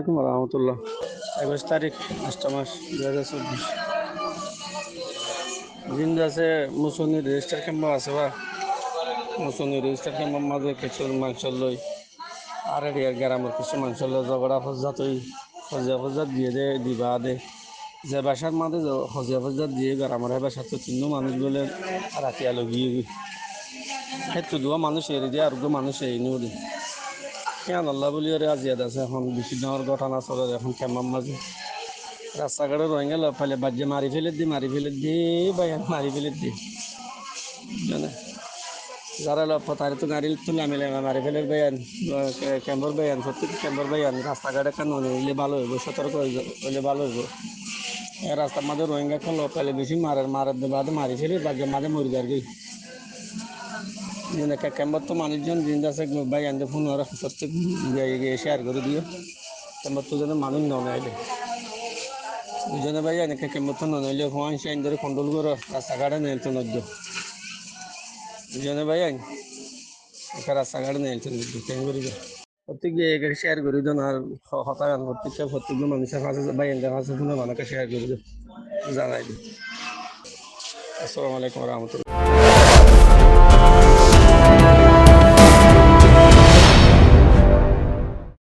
আলাইকুম রহমতুল্লাহ। 21 তারিখ 8 মাস 2024। জিন্দা আছে মুসনি রেজিস্টার ক্যাম্প আছে বা মুসনি রেজিস্টার ক্যাম্পের মাঝে কিছু মাংস লই আর এরিয়ার গ্রামের কিছু মাংস লই ঝগড়া ফজাত ওই হজিয়া ফজাত দিয়ে দে দিবা দে যে বাসার মাঝে হজিয়া ফজাত দিয়ে গ্রামের বাসা তো তিন মানুষ বলে রাতি আলো গিয়ে সেইটো দোয়া মানুষ এড়ে দিয়ে আর মানুষ এই নিও দে কেন আল্লাহ বলি ওরে আজিয়াদ আছে এখন বেশি ডাঙর ঘটনা চলে এখন ক্যাম্পের মাঝে রাস্তাঘাটে রোহিঙ্গা লোক ফেলে বাজ্যে মারি ফেলে দি বাইন মারি ফেলে দি জানে যারা লোক তার তো গাড়ি তুলে আমি মারি ফেলে বাইন ক্যাম্পর বাইন সত্যি ক্যাম্পর বাইন রাস্তাঘাটে কেন হইলে ভালো হইব সতর্ক হইলে ভালো হইব রাস্তার মাঝে রোহিঙ্গা খান লোক ফেলে বেশি মারার বাদে মারি ফেলে বাজ্যে মাঝে মরি যার গই ক্যাম্পর তো মানুষজন জিন্দা আছে বাইন ফোন ওরা সত্যি শেয়ার করে দিও ক্যাম্পর তো যেন মানুষ নয় দুজনে ভাই এনেকে কেমন নইলে ফোন সাইন ধরে কন্ট্রোল করো রাস্তাঘাটে নিয়ন্ত্রণ দুজনে ভাই আইন একটা রাস্তাঘাটে নিয়ন্ত্রণ কেন করি প্রত্যেক জায়গায় শেয়ার করে দেন আর হতায় প্রত্যেক মানুষের কাছে ভাই এদের কাছে কোনো মানুষকে শেয়ার করে দেন জানাই দিন। আসসালামু আলাইকুম রহমতুল্লাহ।